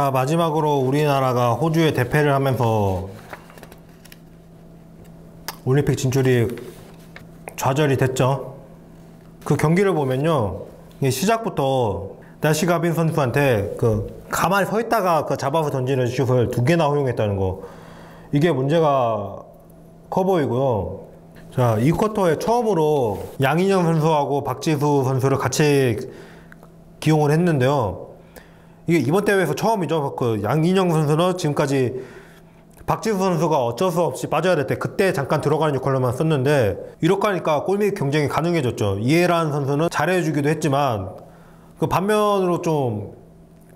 자, 마지막으로 우리나라가 호주에 대패를 하면서 올림픽 진출이 좌절이 됐죠. 그 경기를 보면요, 시작부터 나시 가빈 선수한테 가만히 서 있다가 잡아서 던지는 슛을 2개나 허용했다는 거, 이게 문제가 커 보이고요. 자, 이 쿼터에 처음으로 양인영 선수하고 박지수 선수를 같이 기용을 했는데요. 이게 이번 대회에서 처음이죠. 양인영 선수는 지금까지 박지수 선수가 어쩔 수 없이 빠져야 될 때 그때 잠깐 들어가는 역할로만 썼는데, 이렇게 하니까 골밑 경쟁이 가능해졌죠. 이해란 선수는 잘해주기도 했지만 반면으로 좀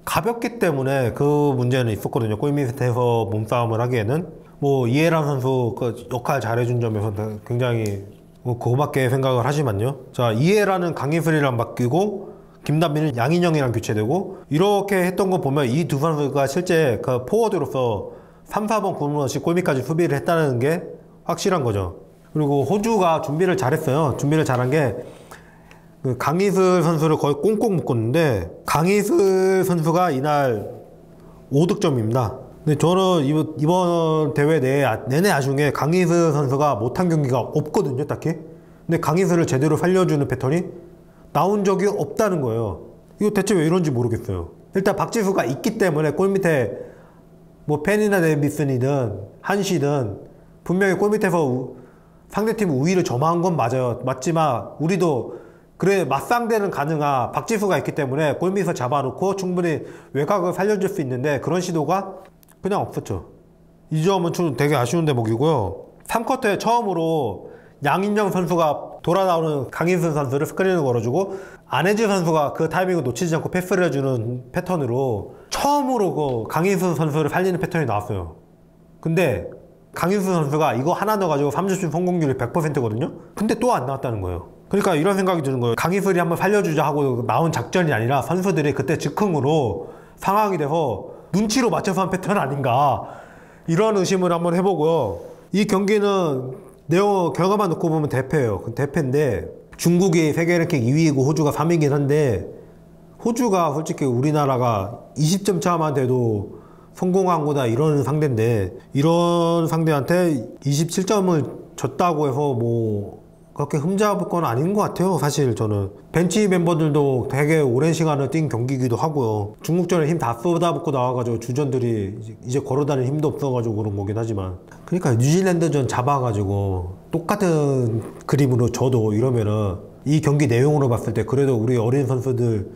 가볍기 때문에 그 문제는 있었거든요. 골밑에서 몸싸움을 하기에는. 이해란 선수 역할 잘해준 점에서 굉장히 고맙게 생각을 하지만요. 자, 이해란은 강희슬이랑 바뀌고 김단빈은 양인영이랑 교체되고, 이렇게 했던 거 보면 이 두 선수가 실제 포워드로서 3, 4번 구분 없이 골밑까지 수비를 했다는 게 확실한 거죠. 그리고 호주가 준비를 잘했어요. 준비를 잘한 게 강희슬 선수를 거의 꽁꽁 묶었는데, 강희슬 선수가 이날 5득점입니다. 근데 저는 이번 대회 내내 아쉬운 게 강희슬 선수가 못한 경기가 없거든요, 딱히. 근데 강희슬을 제대로 살려주는 패턴이 나온 적이 없다는 거예요. 이거 대체 왜 이런지 모르겠어요. 일단 박지수가 있기 때문에 골밑에 펜이나 데비슨이든 한시든 분명히 골밑에서 상대팀 우위를 점한 건 맞지만 우리도 그래 맞상대는 가능한 박지수가 있기 때문에 골밑에서 잡아놓고 충분히 외곽을 살려줄 수 있는데, 그런 시도가 그냥 없었죠. 이 점은 좀 되게 아쉬운 대목이고요. 3쿼터에 처음으로 양인영 선수가 돌아 나오는 강인순 선수를 스크린을 걸어주고, 안혜지 선수가 그 타이밍을 놓치지 않고 패스를 해주는 패턴으로 처음으로 강인순 선수를 살리는 패턴이 나왔어요. 근데 강인순 선수가 이거 하나 넣어가지고 30점 성공률이 100%거든요? 근데 또 안 나왔다는 거예요. 그러니까 이런 생각이 드는 거예요. 강희슬이 한번 살려주자 하고 나온 작전이 아니라 선수들이 그때 즉흥으로 상황이 돼서 눈치로 맞춰서 한 패턴 아닌가, 이런 의심을 한번 해보고요. 이 경기는 결과만 놓고 보면 대패예요. 대패인데 중국이 세계 랭킹 2위이고 호주가 3위이긴 한데, 호주가 솔직히 우리나라가 20점 차만 돼도 성공한 거다 이런 상대인데, 이런 상대한테 27점을 줬다고 해서 그렇게 흠잡을 건 아닌 것 같아요. 사실 저는 벤치 멤버들도 되게 오랜 시간을 뛴 경기이기도 하고요. 중국전에 힘 다 쏟아붓고 나와가지고 주전들이 이제 걸어다닐 힘도 없어가지고 그런 거긴 하지만, 그러니까 뉴질랜드전 잡아가지고 똑같은 그림으로 져도 이러면은 이 경기 내용으로 봤을 때 그래도 우리 어린 선수들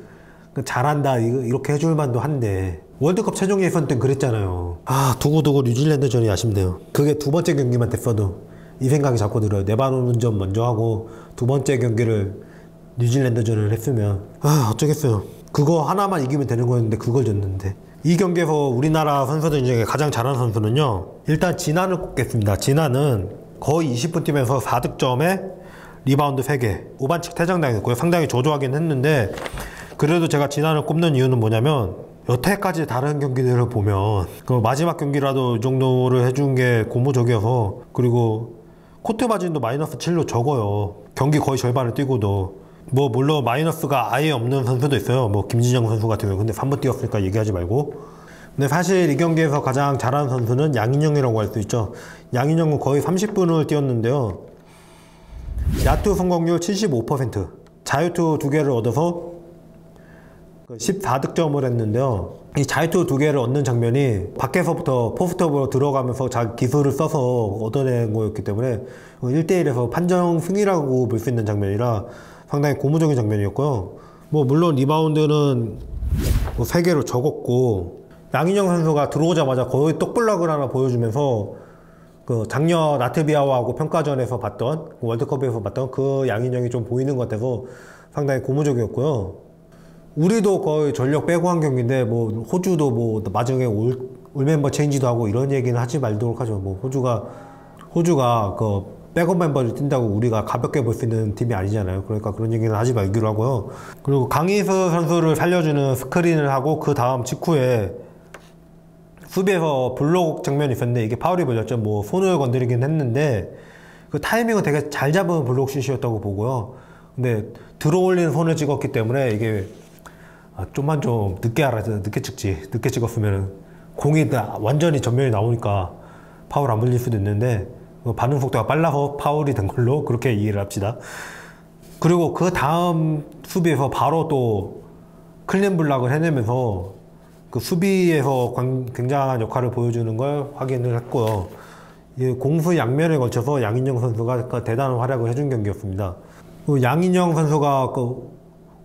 잘한다 이렇게 해줄 만도 한데, 월드컵 최종 예선 땐 그랬잖아요. 두고두고 뉴질랜드전이 아쉽네요. 그게 두 번째 경기만 됐어도 이 생각이 자꾸 들어요. 네바논전 먼저 하고 두 번째 경기를 뉴질랜드전을 했으면 어쩌겠어요. 그거 하나만 이기면 되는 거였는데 그걸 졌는데. 이 경기에서 우리나라 선수들 중에 가장 잘하는 선수는요, 일단 진한을 꼽겠습니다. 진한은 거의 20분 뛰면서 4득점에 리바운드 3개, 오반칙 퇴장당했고요. 상당히 저조하긴 했는데, 그래도 제가 진한을 꼽는 이유는 뭐냐면, 여태까지 다른 경기들을 보면 마지막 경기라도 이 정도를 해준 게 고무적이어서, 그리고 코트 마진도 마이너스 7로 적어요. 경기 거의 절반을 뛰고도. 물론 마이너스가 아예 없는 선수도 있어요. 김진영 선수 같은 경우. 근데 3분 뛰었으니까 얘기하지 말고. 근데 사실 이 경기에서 가장 잘하는 선수는 양인영이라고 할 수 있죠. 양인영은 거의 30분을 뛰었는데요. 야투 성공률 75%, 자유투 2개를 얻어서 14득점을 했는데요. 이 자유투 2개를 얻는 장면이 밖에서부터 포스트업으로 들어가면서 자기 기술을 써서 얻어낸 거였기 때문에 1대1에서 판정 승이라고 볼 수 있는 장면이라 상당히 고무적인 장면이었고요. 물론 리바운드는 3개로 적었고, 양인영 선수가 들어오자마자 거의 떡블락을 하나 보여주면서 작년 라트비아하고 평가전에서 봤던, 월드컵에서 봤던 그 양인영이 좀 보이는 것 같아서 상당히 고무적이었고요. 우리도 거의 전력 빼고 한 경기인데, 호주도 마지막에 올 멤버 체인지도 하고 이런 얘기는 하지 말도록 하죠. 호주가 백업 멤버를 뛴다고 우리가 가볍게 볼 수 있는 팀이 아니잖아요. 그러니까 그런 얘기는 하지 말기로 하고요. 그리고 강희슬 선수를 살려주는 스크린을 하고, 그 다음 직후에 수비에서 블록 장면이 있었는데 이게 파울이 걸렸죠. 손을 건드리긴 했는데 그 타이밍은 되게 잘 잡은 블록 슛이었다고 보고요. 근데 들어올린 손을 찍었기 때문에 이게 좀만 좀 늦게 알아서 늦게 찍지. 늦게 찍었으면 공이 완전히 전면이 나오니까 파울 안 불릴 수도 있는데 반응 속도가 빨라서 파울이 된 걸로 그렇게 이해를 합시다. 그리고 그 다음 수비에서 바로 또 클린 블락을 해내면서 그 수비에서 굉장한 역할을 보여주는 걸 확인을 했고요. 공수 양면에 걸쳐서 양인영 선수가 대단한 활약을 해준 경기였습니다. 양인영 선수가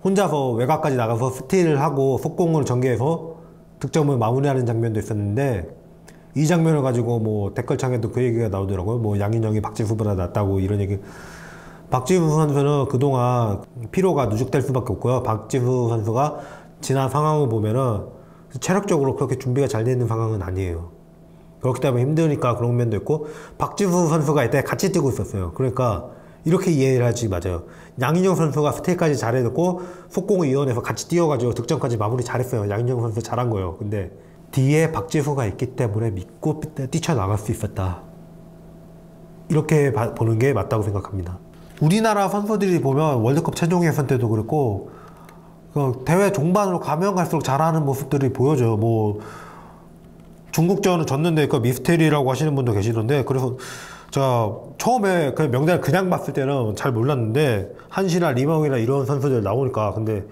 혼자서 외곽까지 나가서 스틸을 하고 속공을 전개해서 득점을 마무리하는 장면도 있었는데, 이 장면을 가지고 뭐 댓글창에도 그 얘기가 나오더라고요. 뭐 양인영이 박지수보다 낫다고 이런 얘기. 박지수 선수는 그동안 피로가 누적될 수밖에 없고요. 박지수 선수가 지난 상황을 보면은 체력적으로 그렇게 준비가 잘 되어 있는 상황은 아니에요. 그렇기 때문에 힘드니까 그런 면도 있고, 박지수 선수가 이때 같이 뛰고 있었어요. 그러니까 이렇게 이해를 하지. 맞아요. 양인영 선수가 스틸까지 잘해놓고 속공을 이어내서 같이 뛰어가지고 득점까지 마무리 잘했어요. 양인영 선수 잘한 거예요. 근데 뒤에 박지수가 있기 때문에 믿고 뛰쳐나갈 수 있었다. 이렇게 보는 게 맞다고 생각합니다. 우리나라 선수들이 보면 월드컵 최종 예선 때도 그랬고 대회 종반으로 가면 갈수록 잘하는 모습들이 보여져요. 뭐 중국전은 졌는데 그 미스테리라고 하시는 분도 계시던데, 그래서 제가 처음에 그 명단을 그냥 봤을 때는 잘 몰랐는데 한시나 리마웅이나 이런 선수들 나오니까, 근데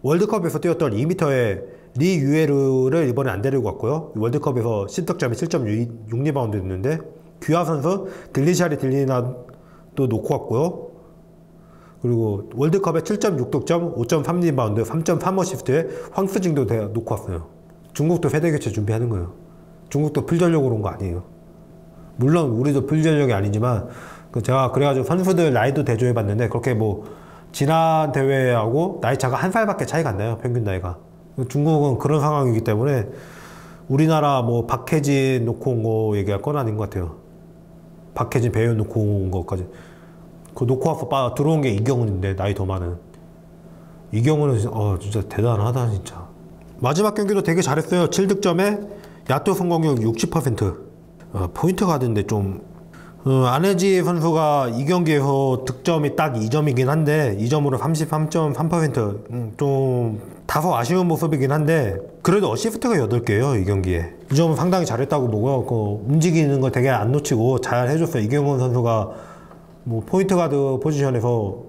월드컵에서 뛰었던 2m의 리 유에르를 이번에 안 데리고 왔고요. 월드컵에서 10득점에 7.6리바운드 했는데, 귀하 선수 딜리샤리 딜리나도 놓고 왔고요. 그리고 월드컵에 7.6득점, 5.3리바운드, 3.3어시스트에 황수징도 놓고 왔어요. 중국도 세대교체 준비하는 거예요. 중국도 풀전력으로 온 거 아니에요. 물론 우리도 풀전력이 아니지만 제가 그래가지고 선수들 나이도 대조해봤는데 그렇게 뭐 지난 대회하고 나이 차가 한 살밖에 차이가 안 나요. 평균 나이가. 중국은 그런 상황이기 때문에 우리나라 뭐 박혜진 놓고 온 거 얘기할 건 아닌 것 같아요. 박혜진, 배현 놓고 온 것까지. 그 놓고 와서 들어온 게 이경훈인데, 나이 더 많은. 이경훈은 진짜 대단하다 진짜. 마지막 경기도 되게 잘했어요. 7득점에 야투 성공률 60%. 포인트 가드인데 좀 안혜지 선수가 이 경기에서 득점이 딱 2점이긴 한데 2점으로 33.3%. 좀 다소 아쉬운 모습이긴 한데 그래도 어시스트가 8개예요 이 경기에. 이 점은 상당히 잘했다고 보고요. 움직이는 거 되게 안 놓치고 잘 해줬어요. 이경훈 선수가 뭐 포인트 가드 포지션에서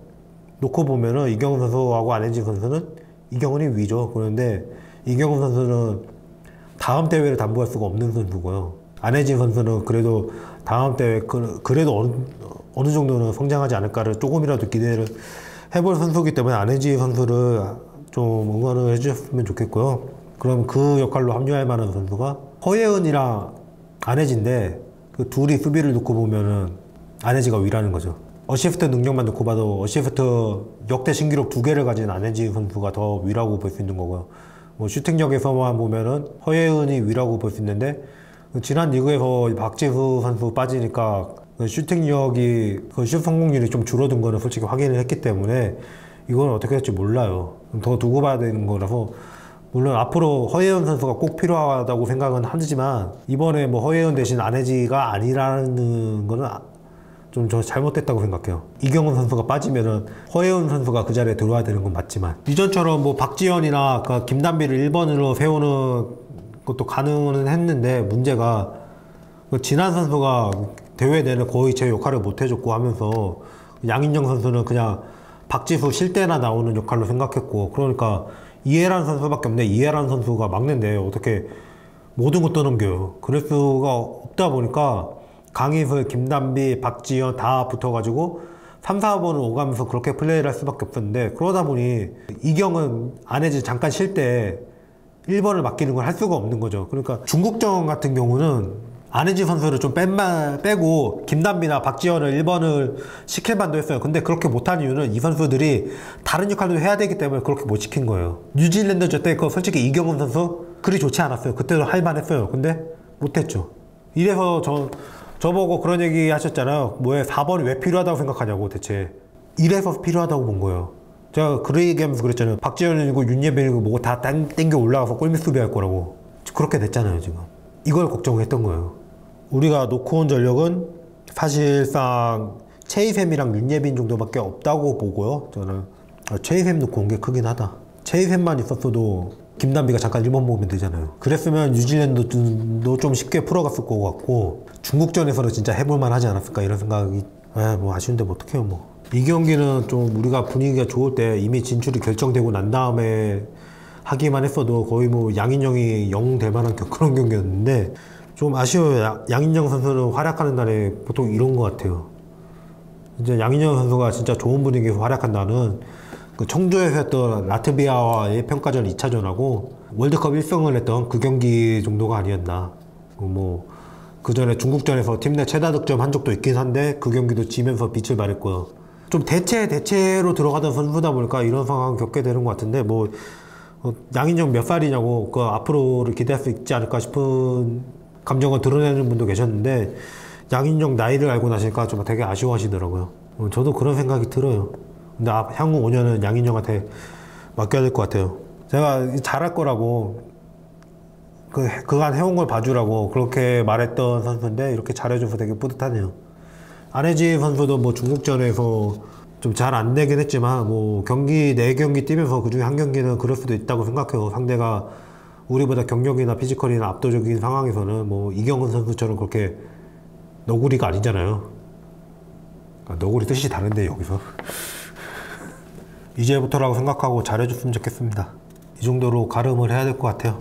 놓고 보면은 이경훈 선수하고 안혜지 선수는 이경훈이 위죠. 그런데 이경훈 선수는 다음 대회를 담보할 수가 없는 선수고요. 안혜진 선수는 그래도 다음 대회 그래도 어느 정도는 성장하지 않을까를 조금이라도 기대를 해볼 선수이기 때문에 안혜진 선수를 좀 응원을 해주셨으면 좋겠고요. 그럼 그 역할로 합류할 만한 선수가 허예은이랑 안혜진인데 그 둘이 수비를 놓고 보면은 안혜지가 위라는 거죠. 어시스트 능력만 놓고 봐도 어시스트 역대 신기록 2개를 가진 안혜진 선수가 더 위라고 볼 수 있는 거고요. 뭐 슈팅력에서만 보면은 허예은이 위라고 볼 수 있는데, 지난 리그에서 박지수 선수 빠지니까 슈팅력이 슛 성공률이 좀 줄어든 거는 솔직히 확인을 했기 때문에 이건 어떻게 될지 몰라요. 더 두고 봐야 되는 거라서. 물론 앞으로 허예은 선수가 꼭 필요하다고 생각은 하지만 이번에 뭐 허예은 대신 안혜지가 아니라는 거는 좀 저 잘못됐다고 생각해요. 이경훈 선수가 빠지면은 허예은 선수가 그 자리에 들어와야 되는 건 맞지만, 이전처럼 뭐 박지현이나 김단비를 1번으로 세우는 것도 가능은 했는데, 문제가 진한 선수가 대회 내내 거의 제 역할을 못 해줬고 하면서 양인영 선수는 그냥 박지수 쉴 때나 나오는 역할로 생각했고, 그러니까 이해란 선수밖에 없는데 이해란 선수가 막내인데 어떻게 모든 것 떠넘겨요. 그럴 수가 없다 보니까 강희슬, 김단비, 박지현 다 붙어가지고 3, 4번을 오가면서 그렇게 플레이를 할 수밖에 없었는데, 그러다 보니 이경은 안혜지 잠깐 쉴 때 1번을 맡기는 걸 할 수가 없는 거죠. 그러니까 중국전 같은 경우는 안혜지 선수를 좀 빼고 김단비나 박지현을 1번을 시킬 만도 했어요. 근데 그렇게 못한 이유는 이 선수들이 다른 역할도 해야 되기 때문에 그렇게 못 시킨 거예요. 뉴질랜드전 때 솔직히 이경훈 선수 그리 좋지 않았어요. 그때도 할 만했어요. 근데 못했죠. 이래서 저보고 그런 얘기 하셨잖아요. 뭐에 4번이 왜 필요하다고 생각하냐고. 대체 이래서 필요하다고 본 거예요. 제가 그 얘기하면서 그랬잖아요. 박지현이고 윤예빈이고 뭐고 다 땡겨 올라가서 골밑 수비할 거라고. 그렇게 됐잖아요 지금. 이걸 걱정했던 거예요. 우리가 놓고 온 전력은 사실상 최희샘이랑 윤예빈 정도밖에 없다고 보고요. 저는 최희샘 놓고 온 게 크긴 하다. 체이센만 있었어도 김단비가 잠깐 일본 보면 되잖아요. 그랬으면 뉴질랜드도 좀 쉽게 풀어갔을 것 같고 중국전에서는 진짜 해볼만 하지 않았을까 이런 생각이 뭐 아쉬운데 뭐 어떡해요 뭐. 이 경기는 좀 우리가 분위기가 좋을 때 이미 진출이 결정되고 난 다음에 하기만 했어도 거의 뭐 양인영이 영 될 만한 그런 경기였는데 좀 아쉬워요. 양인영 선수는 활약하는 날에 보통 이런 것 같아요. 이제 양인영 선수가 진짜 좋은 분위기에서 활약한다는 그 청주에서 했던 라트비아와의 평가전 2차전하고 월드컵 1승을 했던 그 경기 정도가 아니었나. 뭐 그 전에 중국전에서 팀 내 최다 득점 한 적도 있긴 한데 그 경기도 지면서 빛을 발했고요. 좀 대체로 들어가던 선수다 보니까 이런 상황을 겪게 되는 것 같은데 뭐 양인영 몇 살이냐고 그 앞으로를 기대할 수 있지 않을까 싶은 감정을 드러내는 분도 계셨는데 양인영 나이를 알고 나시니까 좀 되게 아쉬워하시더라고요. 저도 그런 생각이 들어요. 근데 향후 5년은 양인영한테 맡겨야 될 것 같아요. 제가 잘할 거라고 그간 해온 걸 봐주라고 그렇게 말했던 선수인데 이렇게 잘해줘서 되게 뿌듯하네요. 안혜지 선수도 뭐 중국전에서 좀 잘 안 되긴 했지만 뭐 경기 4경기 뛰면서 그중에 한 경기는 그럴 수도 있다고 생각해요. 상대가 우리보다 경력이나 피지컬이나 압도적인 상황에서는 뭐 이경은 선수처럼 그렇게 너구리가 아니잖아요. 너구리 뜻이 다른데 여기서 이제부터라고 생각하고 잘해줬으면 좋겠습니다. 이 정도로 가름을 해야 될 것 같아요.